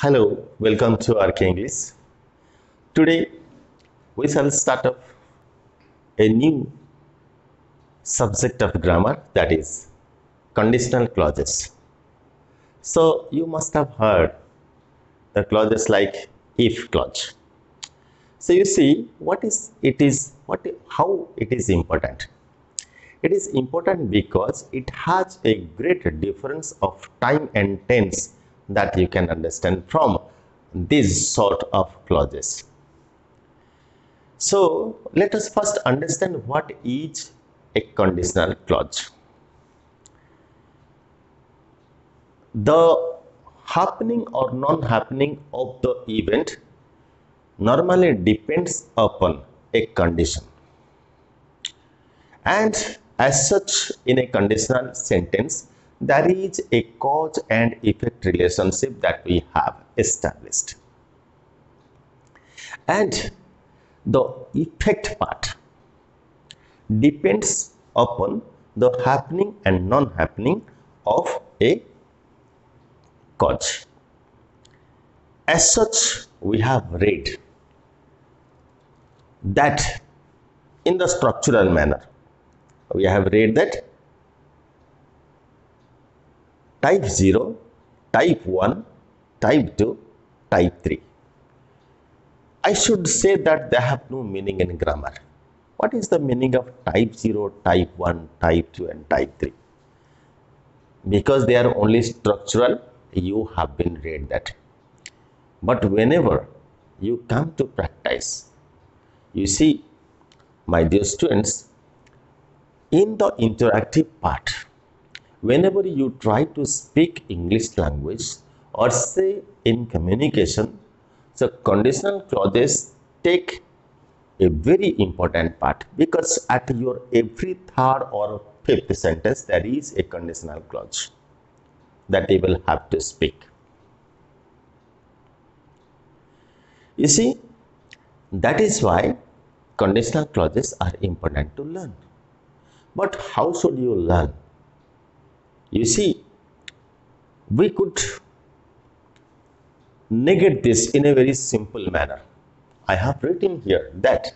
Hello, welcome to Arc English. Today we shall start up a new subject of grammar, that is conditional clauses. So you must have heard the clauses like if clause. So you see how it is important. It is important because it has a great difference of time and tense that you can understand from these sort of clauses. So let us first understand what is a conditional clause. The happening or non-happening of the event normally depends upon a condition, and as such in a conditional sentence there is a cause and effect relationship that we have established, and the effect part depends upon the happening and non-happening of a cause. As such, we have read that in the structural manner, we have read that type 0, type 1, type 2, type 3. I should say that they have no meaning in grammar. What is the meaning of type 0, type 1, type 2 and type 3? Because they are only structural, you have been read that. But whenever you come to practice, you see, my dear students, in the interactive part, whenever you try to speak English language or say in communication, so conditional clauses take a very important part, because at your every third or fifth sentence there is a conditional clause that you will have to speak. You see, that is why conditional clauses are important to learn. But how should you learn? You see, we could negate this in a very simple manner. I have written here that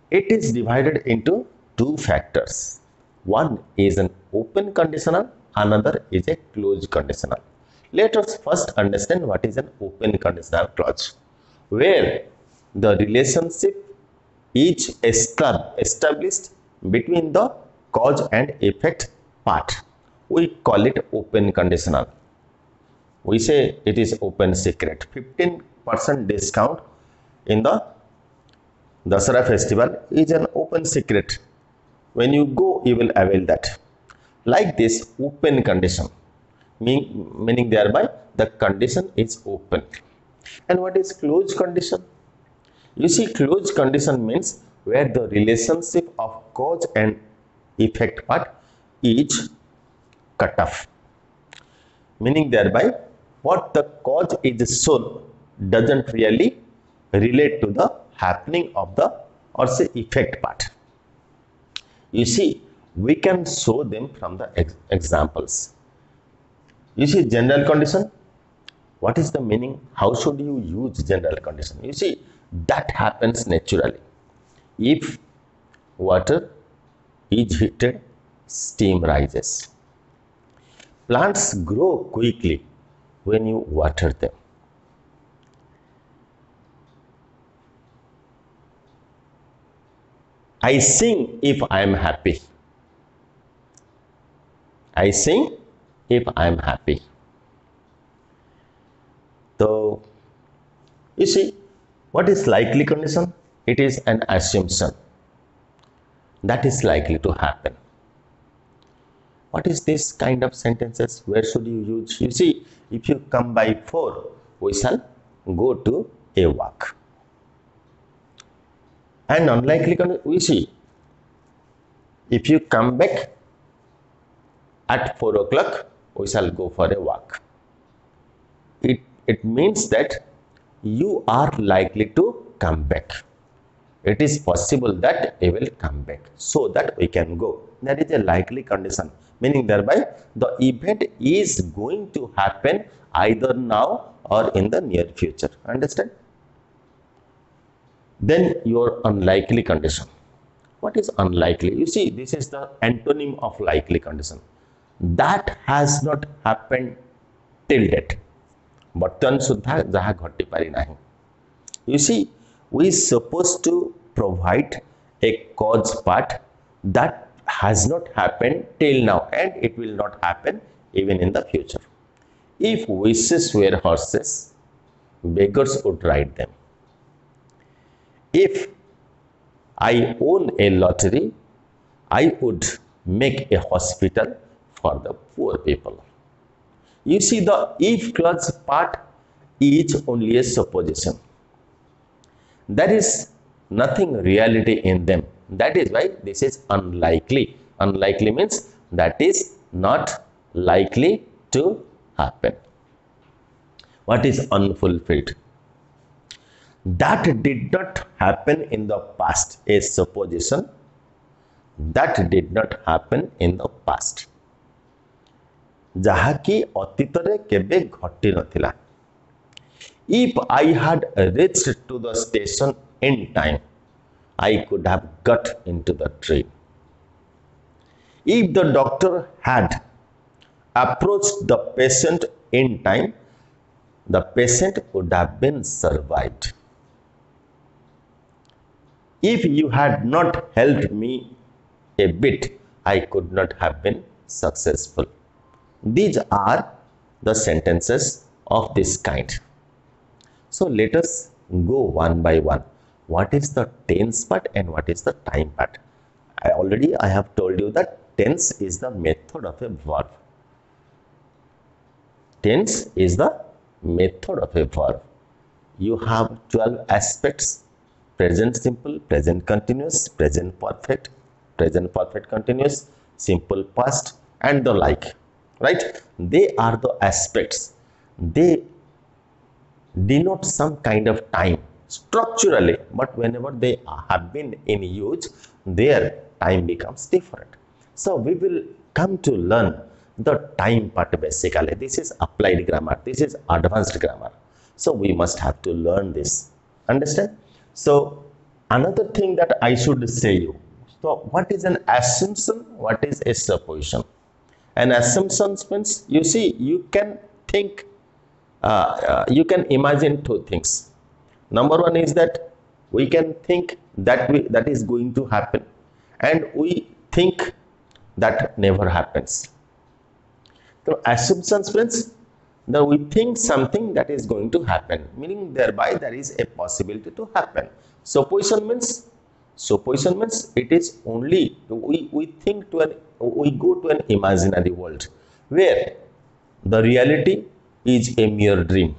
it is divided into two factors. One is an open conditional, another is a closed conditional. Let us first understand what is an open conditional clause, where the relationship is established between the cause and effect part. We call it open conditional. We say it is open secret. 15% discount in the Dasara festival is an open secret. When you go, you will avail that. Like this, open condition, meaning thereby the condition is open. And what is closed condition? You see, closed condition means where the relationship of cause and effect part is cut off, meaning thereby what the cause is shown doesn't really relate to the happening of the or say effect part. You see, we can show them from the examples. You see, general condition, what is the meaning? How should you use general condition? You see, that happens naturally. If water is heated, steam rises. Plants grow quickly when you water them. I sing if I am happy. I sing if I am happy. So, you see, what is likely condition? It is an assumption that is likely to happen. What is this kind of sentences? Where should you use? You see, if you come by 4, we shall go to a walk. And unlikely condition, we see, if you come back at 4 o'clock, we shall go for a walk. It means that you are likely to come back. It is possible that he will come back, so that we can go. That is a likely condition, meaning thereby the event is going to happen either now or in the near future. Understand? Then your unlikely condition. What is unlikely? You see, this is the antonym of likely condition. That has not happened till date. Bartan suddha jaha ghati pari nahi. You see, we supposed to provide a cause part that has not happened till now and it will not happen even in the future. If wishes were horses, beggars would ride them. If I own a lottery, I would make a hospital for the poor people. You see, the if clause part is only a supposition. There is nothing reality in them. That is why this is unlikely. Unlikely means that is not likely to happen. What is unfulfilled? That did not happen in the past. A supposition that did not happen in the past. Jahaki otitare kebe ghati nathila. If I had reached to the station in time, I could have got into the train. If the doctor had approached the patient in time, the patient would have been survived. If you had not helped me a bit, I could not have been successful. These are the sentences of this kind. So let us go one by one. What is the tense part and what is the time part? I have told you that tense is the method of a verb. Tense is the method of a verb. You have 12 aspects: present simple, present continuous, present perfect continuous, simple past, and the like. Right? They are the aspects. They denote some kind of time structurally, but whenever they have been in use, their time becomes different. So we will come to learn the time part basically. This is applied grammar. This is advanced grammar. So we must have to learn this. Understand? So another thing that I should say you. So what is an assumption? What is a supposition? An assumption means, you see, you can think, you can imagine two things. Number one is that we can think that is going to happen, and we think that never happens. So assumptions means that we think something that is going to happen, meaning thereby there is a possibility to happen. Supposition means it is only we think we go to an imaginary world where the reality is a mere dream.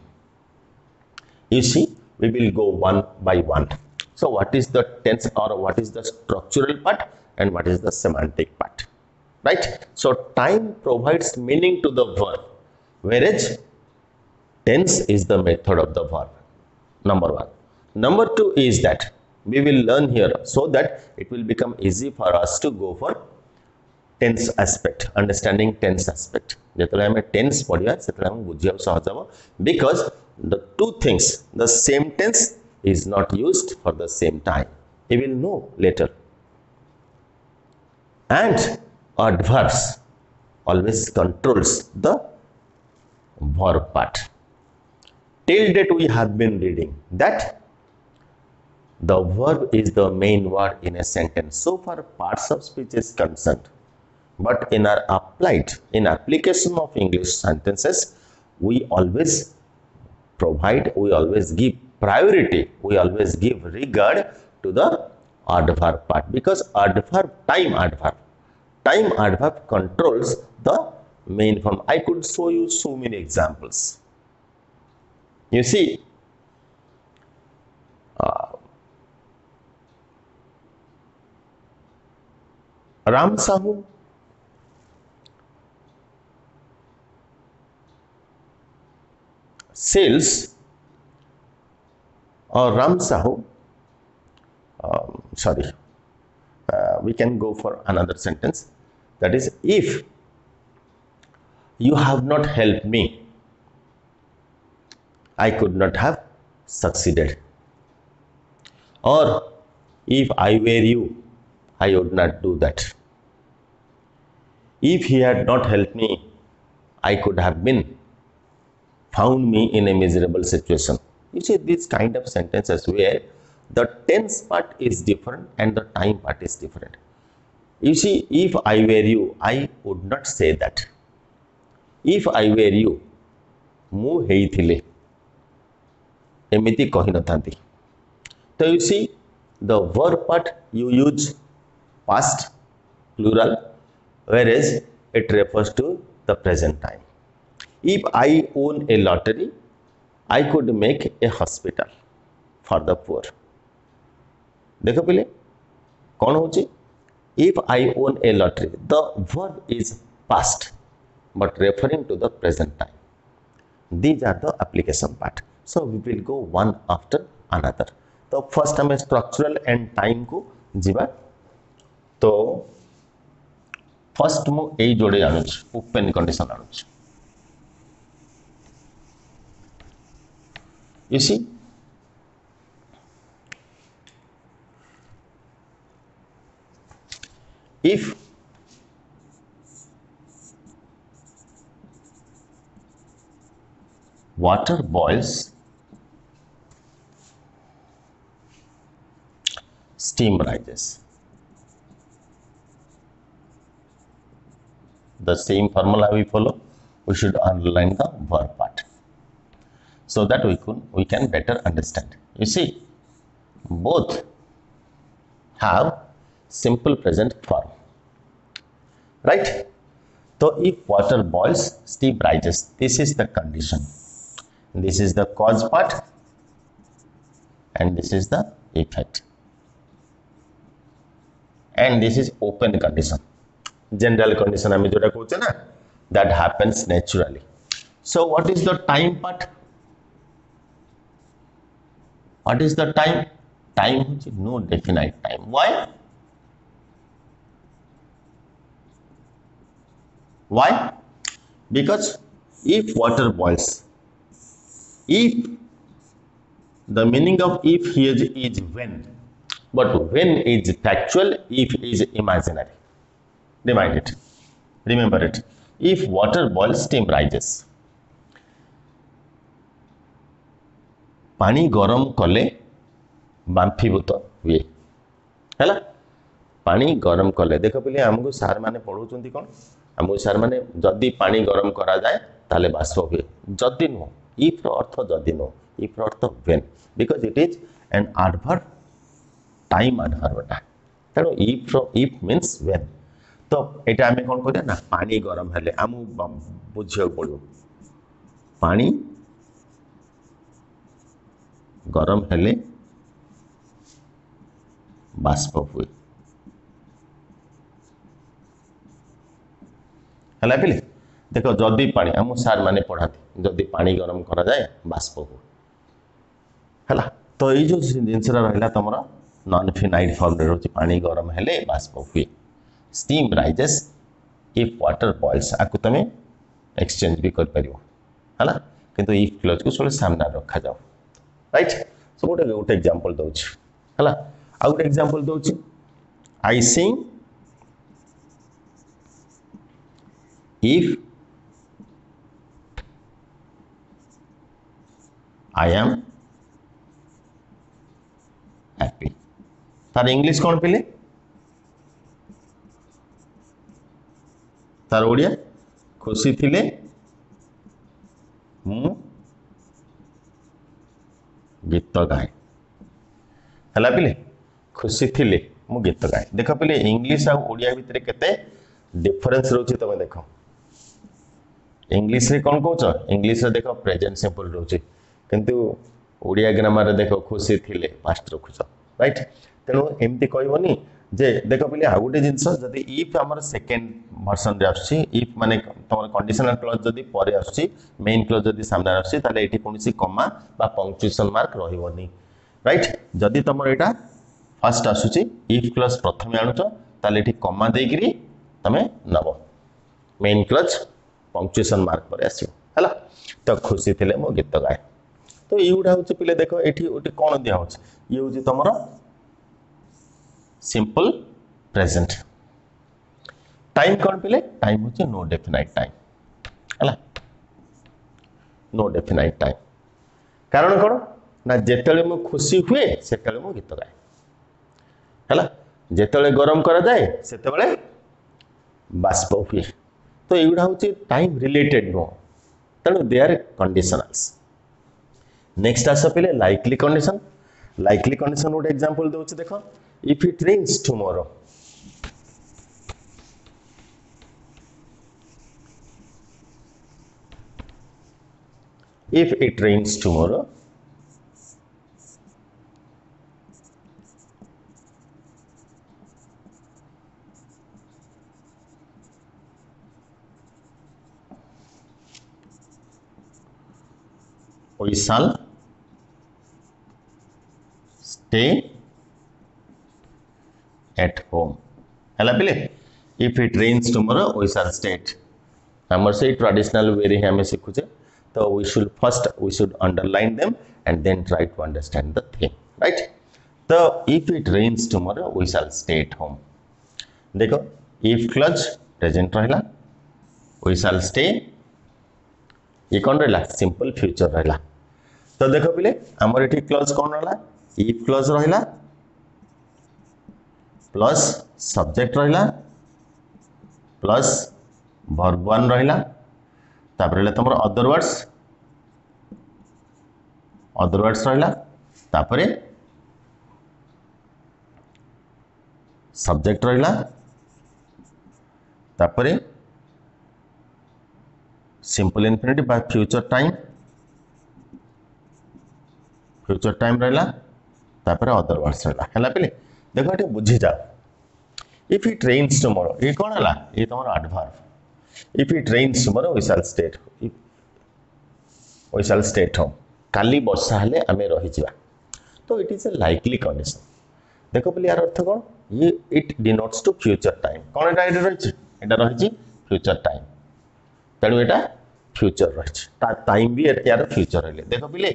You see, we will go one by one. So what is the tense, or what is the structural part, and what is the semantic part? Right? So time provides meaning to the verb, whereas tense is the method of the verb. Number one. Number two is that we will learn here so that it will become easy for us to go for tense aspect, understanding tense aspect. Jetale ame tense padhiya setale ame bujhiya sahaj habo, because the two things, the same tense is not used for the same time. We will know later. And adverbs always controls the verb part. Till date we have been reading that the verb is the main word in a sentence so far parts of speech is concerned. But in application of English sentences, we always give priority, we always give regard to the adverb part, because time adverb controls the main form. I could show you so many examples. You see, Ram Sahu sells, or Ram Sahu, we can go for another sentence, that is, if you have not helped me, I could not have succeeded. Or if I were you, I would not do that. If he had not helped me, I could have been found me in a miserable situation. You see these kind of sentences where the tense part is different and the time part is different. You see, if I were you, I would not say that. If I were you, mu heithile एमिति कही नथांती. तो you see the verb part you use past plural, whereas it refers to the present time. If I own a lottery, I could make a hospital for the poor. देखो पहले कौन होची? If I own a lottery, the verb is past but referring to the present time. These are the application part. So we will go one after another. तो first हमें structural and time को जीवा. तो first मु ए जोड़े आनुच open condition आनुच. You see, if water boils, steam rises. The same formula we follow. We should underline the verb part so that we can better understand. You see, both have simple present form, right? So if water boils, steam rises. This is the condition. This is the cause part and this is the effect. And this is open condition. General condition hame jota koche na, that happens naturally. So what is the time part? What is the time? Time is no definite time. Why? Why? Because if water boils, if the meaning of if here is when, but when is factual, if is imaginary. Remind it. Remember it. If water boils, steam rises. पानी गरम कले बांफीभूत हुए है. पानी गरम कले देख पे आमको सार मैंने पढ़ाऊँ कौन, आमको सार मैंने जदि पानी गरम करा जाए ताले बाष्प हुए. जदि नुह, इफ अर्थ जदि नुह, इफ अर्थ when, because it is an adverb, time एडवर्बटा. तेणु इफ मीन्स व्हेन. तो यहाँ आम कौन करिया ना, पानी गरम हेले आम बुझा पड़ो, पानी गरम हेले बाष्प हुए है. पे देख जदि पानी आम सार माने पढ़ाती, जदि पानी गरम करा जाए बाष्प हुए है. तो ये जो जिनसा रहा तुम नॉन फिनाइट फॉर्म रे रोची, पानी गरम हेले बाष्प हुए. Steam rises if water boils, आपको तुम एक्सचेंज भी कर पारियो है. किंतु इफ क्लोज को सब सामने रखा जाओ, राइट. सो गोटे एग्जांपल दउछि है. आ गोटे एग्जांपल दउछि, I sing if I am happy. तार इंग्लिश कौन पिले, तार ओडिया खुशी थिले मु गीत गाए है. पिले खुशी थिले मु गीत गाए. देख पे इंग्लिश आ ओडिया भितर केते डिफरेंस रोचे तुम देख. इंग्लिश रे कौन कौच, इंग्लिश रे देख प्रेजेंट सिंपल रोचे, किंतु ओडिया ग्रामर रे देख खुशी थिले पास्ट रखुच, राइट. तेणु एमती कहबनी जे देख पे आ गोटे जिनस, जदि इफ आमर सेकेंड वर्सन रे आसुची, इफ माने तुम कंडीशनल क्लॉज जदि परे आसुची, मेन क्लॉज जदि सामने आसुची, ताले एठी कोनोसी कमा बा पंक्चुएशन मार्क रहिबोनी, राइट. जदि तुम एटा फर्स्ट आसुची, इफ क्लॉज प्रथमे आनुच, ताले एठी कमा देगिरी तमे नबो, मेन क्लॉज पंक्चुएशन मार्क पर आसो है तो खुशी थे मो गीत गाए तो युटा हूँ पे देख ये कौन दिया ये हूँ तुम सिंपल प्रेजेंट टाइम कौन पे टाइम हूँ नो डेफिनाइट टाइम है नो डेफिनाइट टाइम कारण कौन ना जिते मु खुशी हुए से मु गीत गाए है जिते गरम करा जाए से बाष्प हुए तो युटा हूँ टाइम रिलेटेड नुह तेणु they are conditionals next as per likely condition गोटे एग्जांपल दूसरी देख if it rains tomorrow if it rains tomorrow we shall stay at home है पे if it rains tomorrow we shall stay at हमर से traditional way रे हमें सीखुचे तो we should underline them and then try to understand the theme right तो if it rains tomorrow we shall stay at home देखो if clause present रहला we shall stay ये कौन रहला सिंपल फ्यूचर रहला तो देखो पिले हमर एठी क्लॉज कौन रहला if क्लॉज रहला प्लस सब्जेक्ट रहला प्लस वर्ब 1 रहला तापर रहला तमर अदर वर्ड्स रहला तापर सब्जेक्ट रहला तापर सिंपल इन्फिनिटिव बा फ्यूचर टाइम रहला तापर अदर वर्ड्स रहला हला पे देखो एटे बुझी जा इफ इट रेन्स टुमारो ये कौन हला ये तमर adverb if it rains tomorrow we shall stay at home काली वर्षा हेले आमे रही जिबा तो it is a likely condition देखो बोले यार अर्थ कौन ये it denotes to future time कौन एटा एटा रही फ्यूचर टाइम तेणु एटा फ्यूचर रही टाइम भी यार फ्यूचर हेले देखो बोले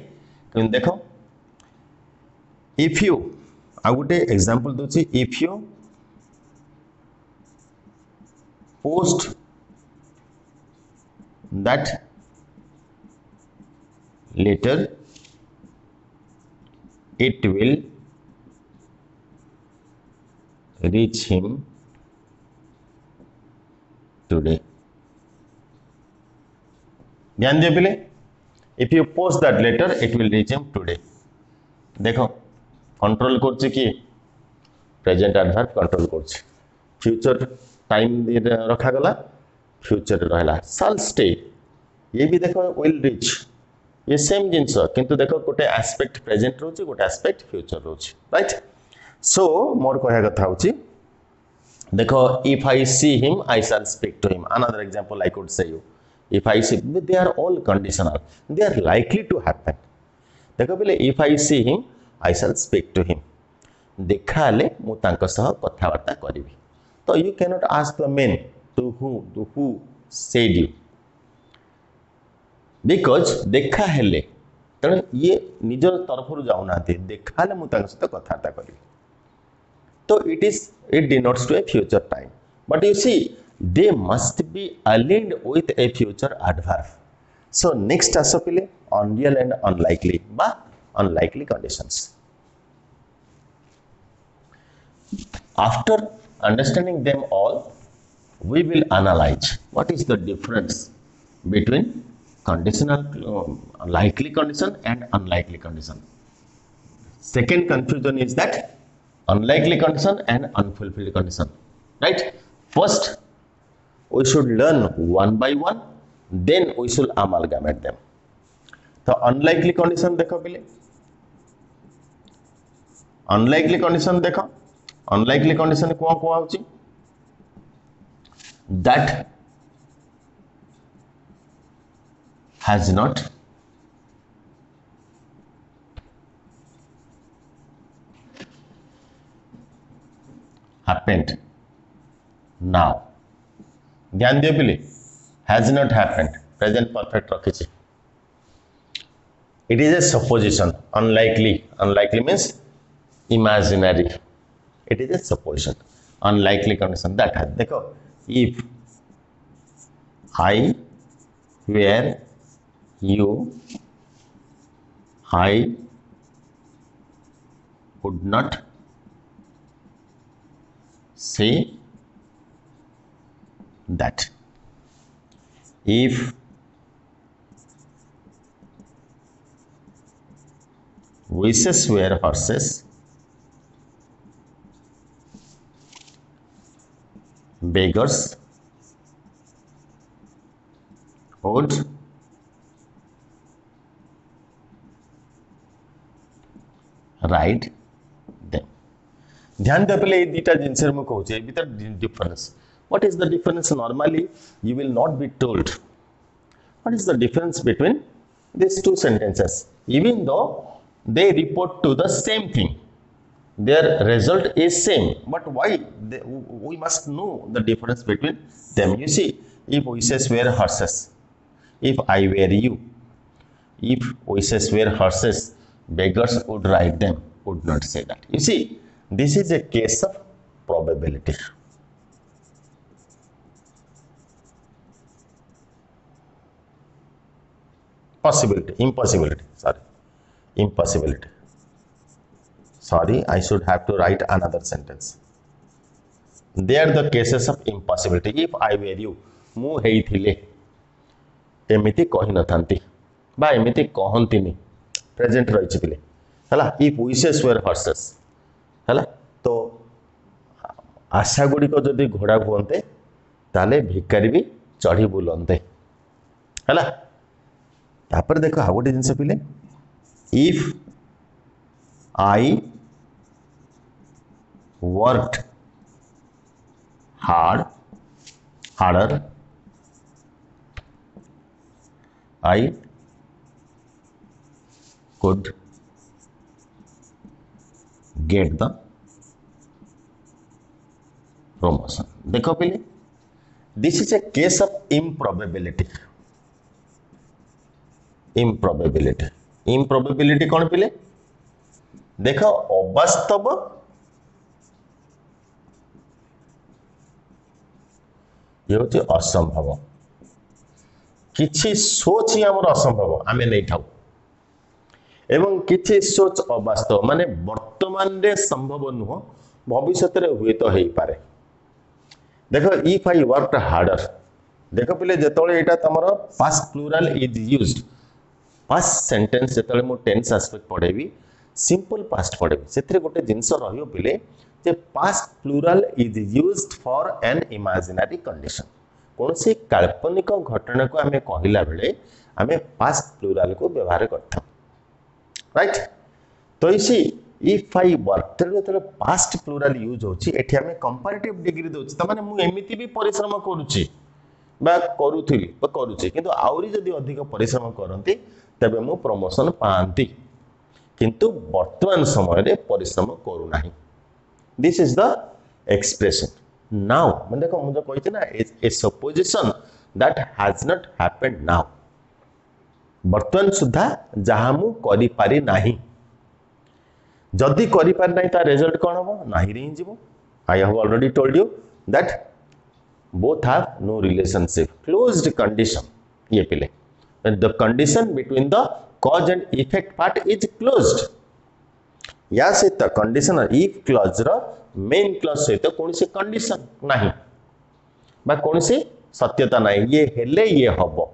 देखो इफ यू आ गोटे एग्जांपल दूची if you post that later it will reach him today ध्यान दिए पिले if you post that letter it will reach him today देखो कंट्रोल करछि कि प्रेजेंट एडवर्ब कंट्रोल करछि फ्यूचर टाइम रखा गला फ्यूचर रहला शैल स्टे ये भी देखो विल रिच ये सेम जिनस किंतु देखो गोटे एस्पेक्ट प्रेजेंट रोची गोटे एस्पेक्ट फ्यूचर रोची राइट सो मोर कहया कथा होची देखो if I see him I shall speak to him another example I could say you if I see they are all conditional they are likely to happen देखो बोले if I see him I shall speak to him देखा हेले मु तांको सह कथावार्ता करिवि तो you can not ask the main to who said you because देखा हेले तेणु ये निजर तरफ जाऊना देखा हेले मुझे सहित कथबार्ता करी तो it denotes to a future time but you see they must be aligned with a future adverb so next आस पे unreal and unlikely बा unlikely conditions after understanding them all we will analyze what is the difference between conditional likely condition and unlikely condition. Second confusion is that unlikely condition and unfulfilled condition, right? First we should learn one by one, then we should amalgamate them. तो unlikely condition देखो पहले unlikely condition देखो unlikely condition कौन कौन होची that has not happened now ध्यान दिए पिले has not happened present perfect रखिछि it is a supposition unlikely means imaginary it is a supposition unlikely condition that has देखो if I were you I would not say that if wishes were horses beggars would ride them ध्यान दे पहले ये दीटा जिनसे मैं कहूँ चाहिए भीतर difference what is the difference normally you will not be told what is the difference between these two sentences even though they report to the same thing their result is same but why we must know the difference between them you see if wishes were horses if I were you if wishes were horses beggars would ride them would not say that you see this is a case of probability impossibility sorry I should have to write another sentence they are the cases of impossibility if I were you mu heithile एमिति कहि नथांती बा एमिति कहंतीनी present रहिछि पिले हला if wishes where horses हला तो आशा गुडी को जदी घोड़ा हुंते ताले भिकारी भी चढ़ी बुलंते हला तापर देखो हाउ गोटे जिंस पिले if I worked harder I could get the promotion देखो पहले this is a case of improbability कौन पहले देखो अवास्तव ये होती असंभव किछि सोच ही हमर असंभव आमे नहीं थाउ एवं किछि सोच अवास्तव माने वर्तमान रे संभव नुह भविष्यत रे हुए तो हेई पारे देखो इफ आई वर्कड हार्डर देखो पहले जेतोले एटा तमरो past plural is used past sentence जेतोले मो टेंस एस्पेक्ट पढेबी सिंपल पास्ट पढेबी सेथरे गोटे जिंस रहियो पहले जे past plural is used for an imaginary condition कौन से काल्पनिक घटना को आमे कहिला बेले आमे पास्ट प्लूरल को व्यवहार करथा राइट तो इसी इफ आई वर्क तेरे पास्ट प्लूरल यूज होची एठी आमे कंपैरेटिव डिग्री दोची त माने मु एमिति भी परिश्रम करूची बा करूथिली बा करूची किंतु आउरी जदी अधिक परिश्रम करंती तबे मु प्रमोशन पांती किंतु वर्तमान समय रे परिश्रम करू नाही this is the expression now मैं देखो मुझे कही ना a supposition that has not happened now वर्तमान सुधा जहा मु करि पारि नाही जदी करि पारि नाही ता रिजल्ट कोन हो नाही रे जीवो I have already told you that both have no relationship closed condition ये पिले the condition between the cause and effect part is closed या सहित कंडीशन इफ क्लॉज रो मेन क्लॉज सहित कौन से कंडीशन नहीं बा कौन से सत्यता नहीं ये हेले ये हबो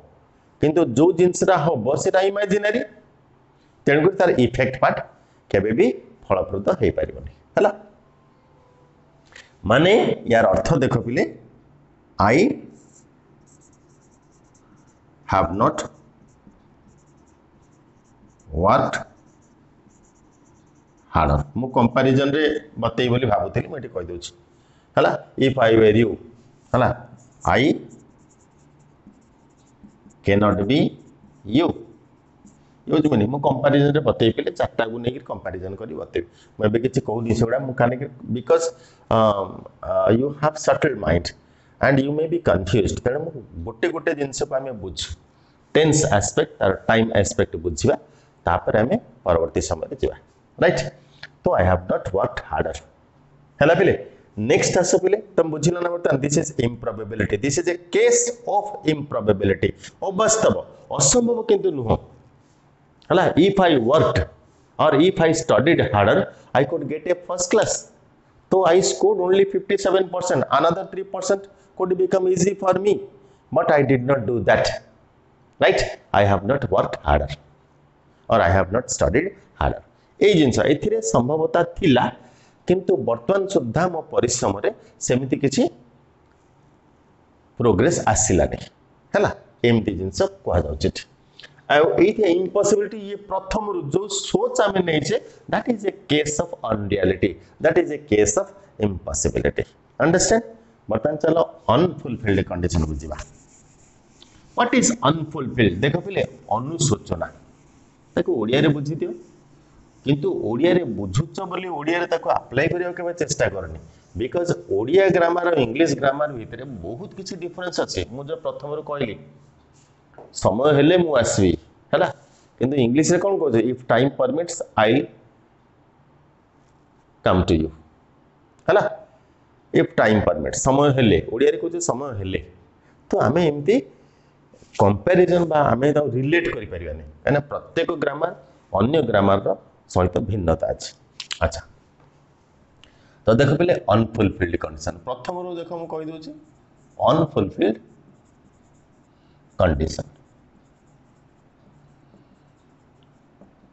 किंतु जो जिनसरा हबो सेटा इमेजिनरी तेणु तार इफेक्ट पार्ट केबे भी फलप्रद हे पारिबनी हला माने यार अर्थ देखो पिले आई हैव नॉट वर्कड हार्डर मु कंपैरिजन रे बतई बोली भाबुथली मैं कहि दोछि हला इफ आई वेर यू हला I can not be you use money मु कंपैरिजन रे बतई पेले चारटा गु नेकी कंपैरिजन करी बतई मैं बे किछि कहू दिस गुडा मु काने because you have subtle mind and you may be confused तेणु गोटे गोटे जिनस को आम बुझु टेंस एस्पेक्ट तार टाइम एस्पेक्ट बुझा तापर आम परवर्ती समय जावा राइट तो I have not worked harder है पिले नेक्स्ट आस पिले तुम बुझिल ना बर्तमान this is improbability this is a case of improbability अवास्तव असंभव किंतु नुह है इफ आई वर्कड और if I studied harder I could get A first class तो I scored only 57%. Another 3% could become easy for me. But I did not do that. Right? I have not worked harder. Or I have not studied harder. এই জিনিস এথিরে সম্ভবতা থিলা কিন্তু বর্তমান সুদ্ধা মো পরিশ্রম রে সেমিতি কিছু progress आसिलानी है एमती जिनस कहुचे ये इम्पॉसिबिलिटी ये प्रथम जो सोच आम नहीं that is a case of unreality that is a case of impossibility understand बर्तमान चलो अनफुलफिल्ड कंडीशन बुझा व्हाट इज अनफुलफिल्ड देख पिले अनुशोचना ताको ओडिया रे बुझी दियो किंतु ओडिया रे बुझुच बोली ओडिया रे ताको अप्लाई करियो केबे चेष्टा करनी बिकॉज ओडिया ग्रामर और इंग्लिश ग्रामर भितर बहुत किसी डिफरेंस अच्छे मुझे प्रथम कहली समय हेले मु आसबी है किंतु इंग्लिश रे कौन कहते if time permits I come to you है इफ टाइम परमिट्स समय हेले ओडिया रे कहते समय हेले तो आम एमती कंपैरिजन बा आम रिलेट करि परिबानी काना प्रत्येक ग्रामर अन्य ग्रामर सहित भिन्नता अच्छे अच्छा तो देख पे अनफुलफिल्ड कंडीशन प्रथम रो देख मुझे कही दूसरी अनफुलफिल्ड कंडीशन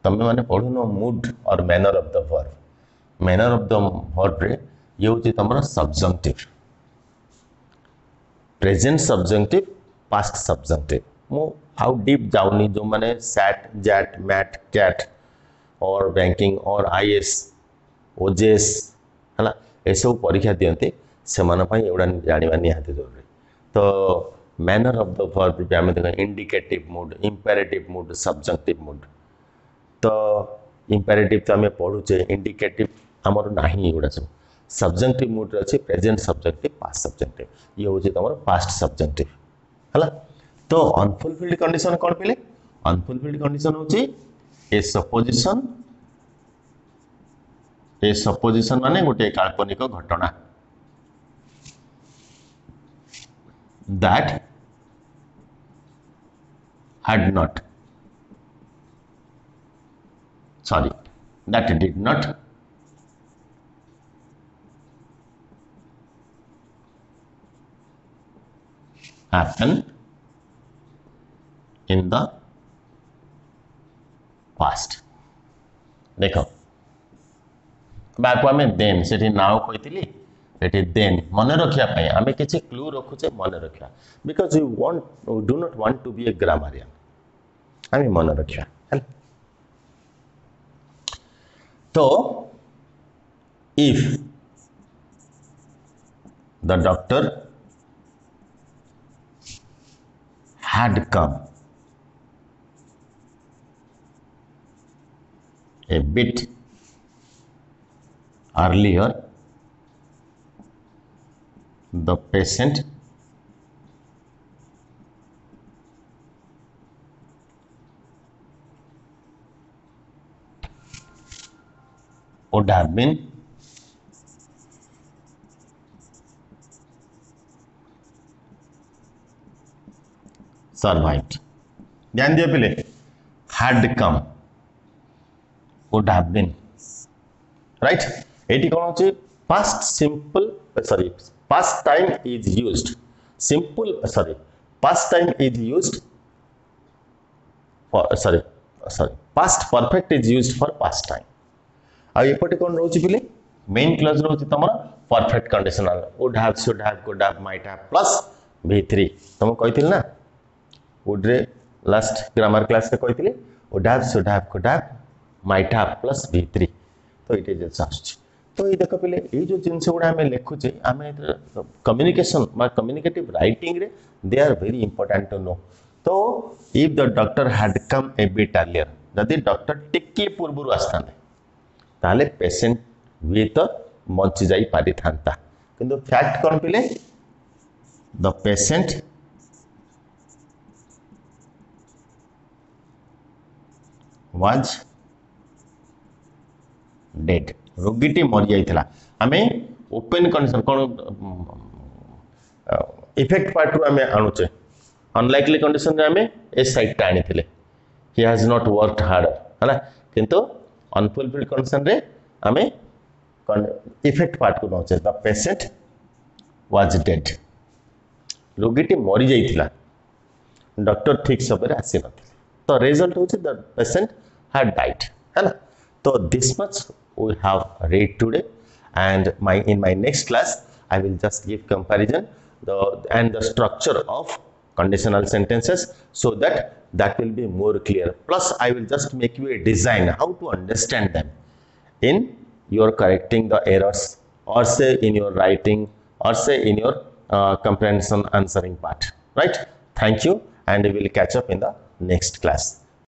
तमें मैंने पढ़ुन मूड और manner of the verb manner of the verb रे ये हूँ तुम subjective present subjective past subjective मु आउ डीप जाऊनी जो मैंने सैट जैट मैट कैट और बैंकिंग और आईएएस ओजेएस है ये सब परीक्षा दिखते से एगुड़ा जाना निहाती जरूरी तो मैनर ऑफ द वर्ब भी आम देख indicative mood imperative mood subjective mood तो इंपेरेटिव तो आम पढ़ुचे इंडिकेटिव आमर ना एगुड़ा सब सब्जेक्टिव मूड अच्छे प्रेजेंट सब्जेक्टिव पास्ट सब्जेक्टिव ये हूँ तुम पास्ट सब्जेक्टिव है तो अनफुलफिल्ड कंडीशन कौन पे अनफुलफिल्ड कंडीशन हूँ ए सपोजिशन माने गोटे काल्पनिक घटना that had not sorry that did not happen in the past देखो बाको आम देन से नाव कही देन मन रखा आम किसी क्लू रखुचे मन रखा because you do not want to be a grammarian आम मन रखा तो if the doctor had come a bit earlier, the patient would have been survived. ध्यान दियो पिले had come would have been right eighty कौन होची past simple sorry past time is used simple sorry past time is used for sorry past perfect is used for past time आ एपटे कौन रोची पिले main clause रोची तमरा perfect conditional would have should have could have might have plus v3 तुम कहिथिल ना would रे last grammar class के कही would have should have could have might have plus v3 तो ये जिन आस तो ये देख पे ये जो जिनस गुड़ा आम लिखुचे आम कम्युनिकेशन कम्युनिकेटिव राइटिंग रे they are very important to know तो if the doctor had come a bit earlier जदि डॉक्टर टिके पूर्व आसता ताले पेशेंट हुए तो बंची जाई पारि थांता किंतु फैक्ट कौन पिले the patient was dead. रोगीटी मरी जाइथिला आमे ओपन कंडीशन कोन इफेक्ट पार्ट रु आमे आणुचे अनलाइकली कंडीशन रे आमे ए साइड टा आनीथिले he has not worked hard हला किंतु अनफुलफिल्ड कंडीशन रे आमे इफेक्ट पार्ट को नोचे द पेशेंट was dead रोगीटी मरी जाइथिला डॉक्टर ठीक समय आसी नथिले तो रिजल्ट होची द पेशेंट had died है ना तो this much we have read today and in my next class I will just give comparison and the structure of conditional sentences so that will be more clear, plus I will just make you a design how to understand them in your correcting the errors or say in your writing or say in your comprehension answering part, right? Thank you and we will catch up in the next class.